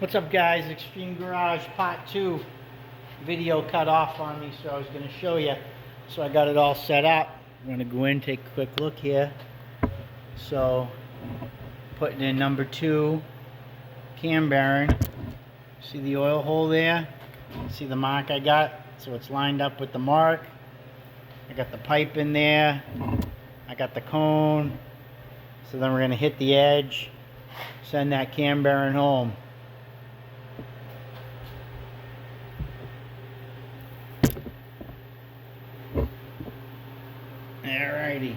What's up, guys? Extreme Garage Part 2 video cut off on me, so I was going to show you. So I got it all set up. I'm going to go in, take a quick look here. So putting in number 2 cam bearing. See the oil hole there? See the mark I got? So it's lined up with the mark. I got the pipe in there. I got the cone. So then we're going to hit the edge, send that cam bearing home. Alrighty,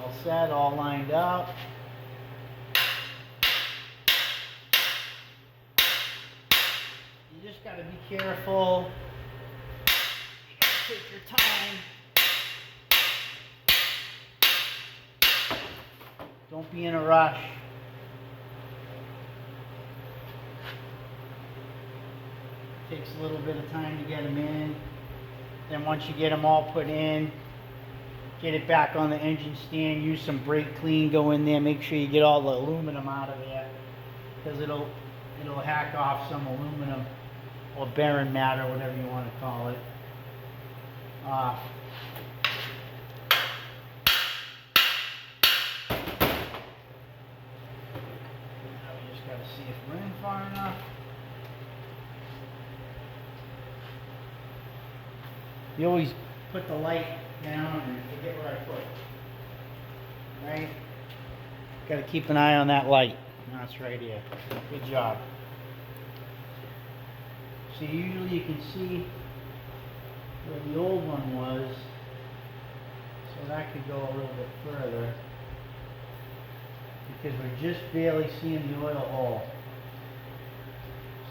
all set, all lined up. You just got to be careful. You got to take your time. Don't be in a rush. Takes a little bit of time to get them in. Then once you get them all put in, get it back on the engine stand, use some brake clean, go in there, make sure you get all the aluminum out of there, because it'll hack off some aluminum or bearing matter, whatever you want to call it. Now we just got to see if we're in far enough. You always put the light down and forget where I put it. Right? Got to keep an eye on that light. That's right here. Good job. So usually you can see where the old one was. So that could go a little bit further, because we're just barely seeing the oil hole.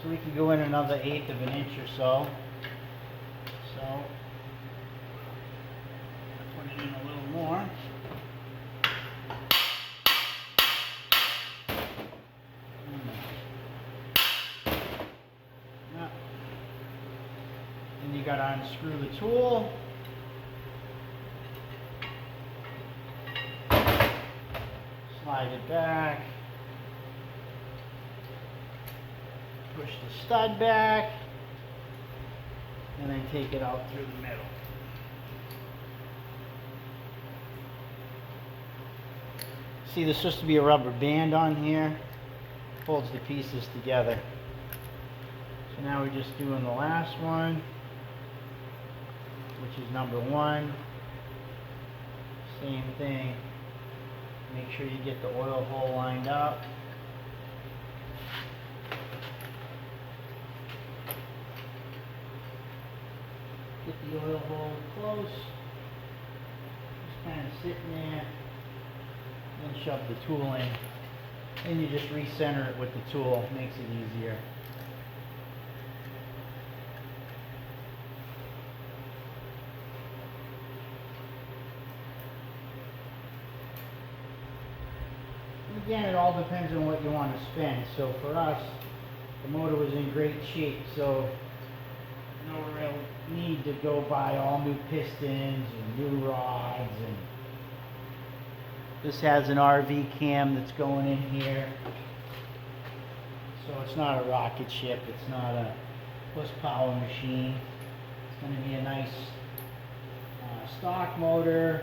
So we can go in another 1/8 of an inch or so. So put it in a little more. Yeah. Then you got to unscrew the tool. Slide it back. Push the stud back. And then take it out through the middle. See, there's supposed to be a rubber band on here. Holds the pieces together. So now we're just doing the last one, which is number 1. Same thing. Make sure you get the oil hole lined up. Get the oil hole close. Just kind of sitting there. Then shove the tool in. Then you just recenter it with the tool. Makes it easier. And again, it all depends on what you want to spend. So for us, the motor was in great shape, so no real need to go buy all new pistons and new rods. And this has an RV cam that's going in here, so it's not a rocket ship, it's not a horsepower machine. It's going to be a nice stock motor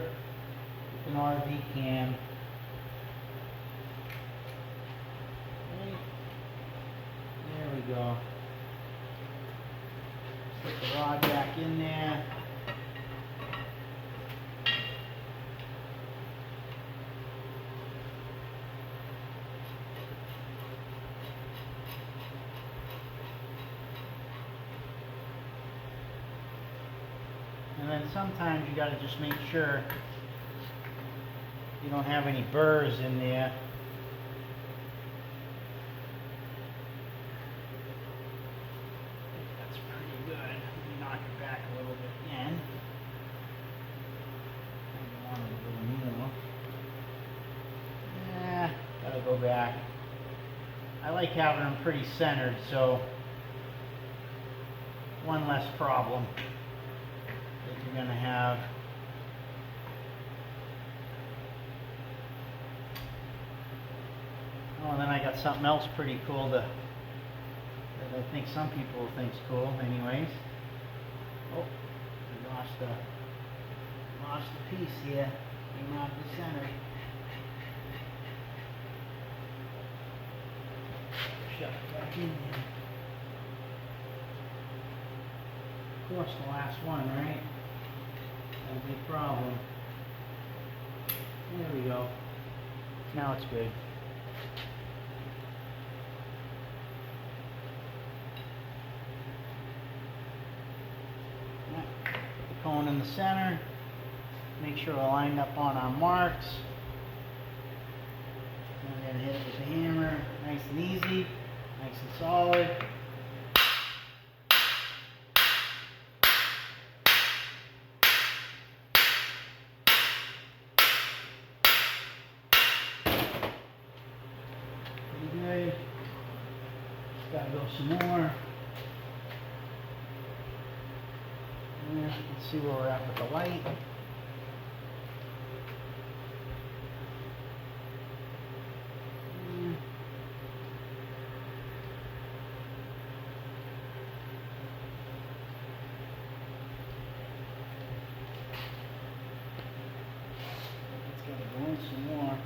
with an RV cam. Right. There we go. Put the rod back in there. And then sometimes you got to just make sure you don't have any burrs in there. That's pretty good. Let me knock it back a little bit again. Maybe want a little more. Yeah, got to go back. I like having them pretty centered, so one less problem that you're going to have. Oh, and then I got something else pretty cool to I think some people think is cool anyways. Oh, we lost a piece here. Came out the center. Shut it back in there. Of course, the last one, right? That'll be a problem. There we go. Now it's good. Put the cone in the center. Make sure we're lined up on our marks. And we're going to hit it with the hammer. Nice and easy. Nice and solid. Pretty good. Just got to go some more. Yeah, let's see where we're at with the light. Some more.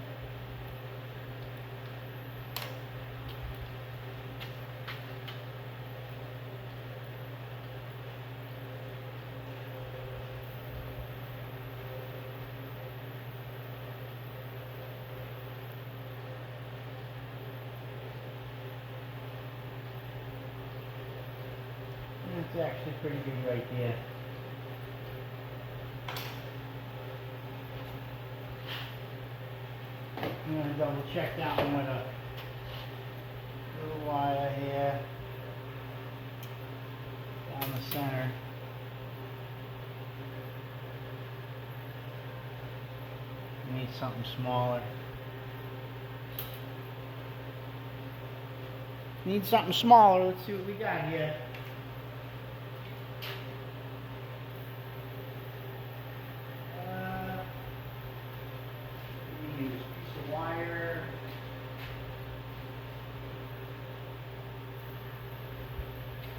It's actually pretty good right there. I'm going to double check that one with a little wire here down the center. Need something smaller. Need something smaller. Let's see what we got here. Wire.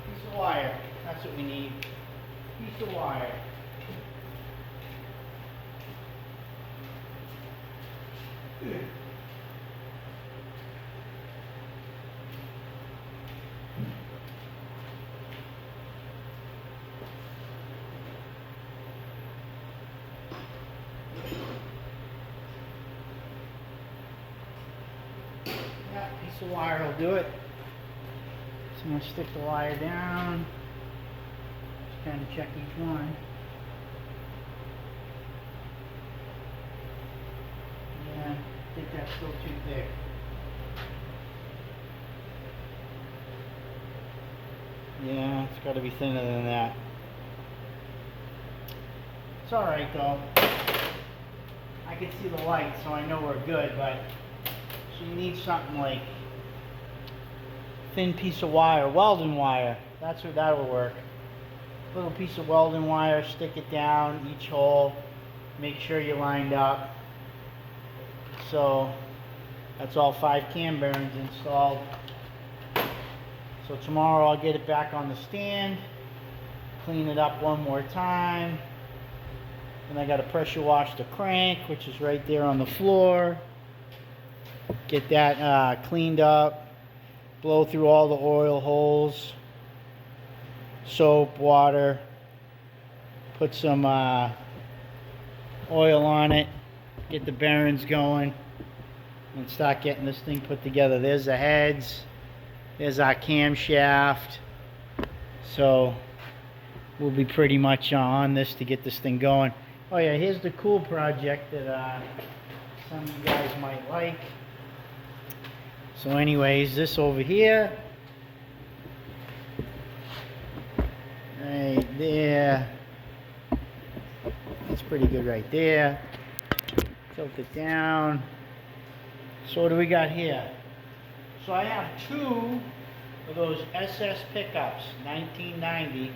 Piece of wire. That's what we need. Piece of wire. Piece of wire will do it. So I'm going to stick the wire down. Just kind of check each one. Yeah, I think that's still too thick. Yeah, it's got to be thinner than that. It's alright though. I can see the light, so I know we're good, but so you need something like thin piece of wire, welding wire. That's what that will work. Little piece of welding wire, stick it down each hole. Make sure you're lined up. So that's all 5 cam bearings installed. So tomorrow I'll get it back on the stand, clean it up one more time. And I got to pressure wash the crank, which is right there on the floor. Get that cleaned up, blow through all the oil holes, soap, water, put some oil on it, get the bearings going, and start getting this thing put together. There's the heads, there's our camshaft. So we'll be pretty much on this to get this thing going. Oh yeah, here's the cool project that some of you guys might like. So anyways, this over here, right there, that's pretty good right there. Tilt it down. So what do we got here? So I have 2 of those SS pickups, 1990.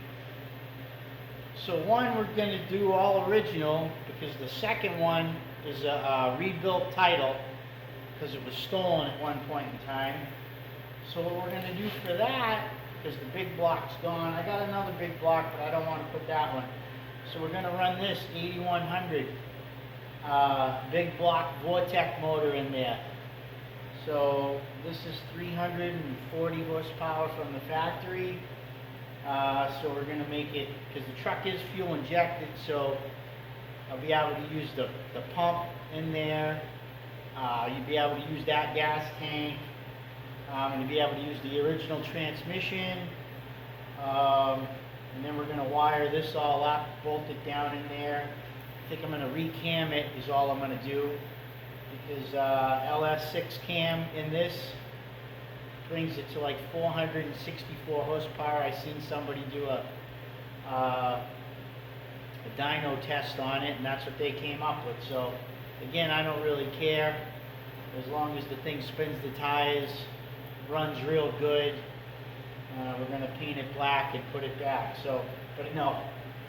So one we're going to do all original, because the second one is a rebuilt title, because it was stolen at one point in time. So what we're going to do for that because the big block's gone. I got another big block, but I don't want to put that one. So we're going to run this 8100 big block Vortec motor in there. So this is 340 horsepower from the factory. So we're going to make it, because the truck is fuel injected, so I'll be able to use the pump in there. You'll be able to use that gas tank. And you'll be able to use the original transmission. And then we're going to wire this all up, bolt it down in there. I think I'm going to recam it is all I'm going to do, because LS6 cam in this brings it to like 464 horsepower. I seen somebody do a dyno test on it, and that's what they came up with. So again, I don't really care as long as the thing spins the tires, runs real good. We're going to paint it black and put it back. So, but no,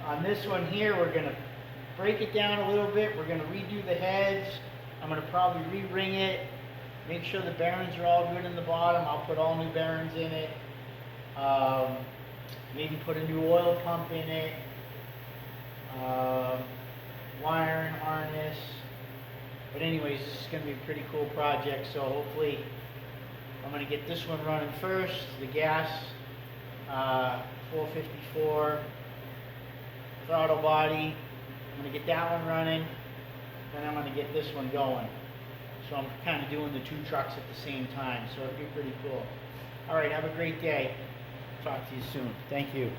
on this one here, we're going to break it down a little bit. We're going to redo the heads. I'm going to probably re-ring it, make sure the bearings are all good in the bottom. I'll put all new bearings in it. Maybe put a new oil pump in it. Wiring harness. But anyways, this is going to be a pretty cool project. So hopefully, I'm going to get this one running first. The gas, 454 throttle body. I'm going to get that one running. Then I'm going to get this one going. So I'm kind of doing the two trucks at the same time. So it'll be pretty cool. All right, have a great day. Talk to you soon. Thank you.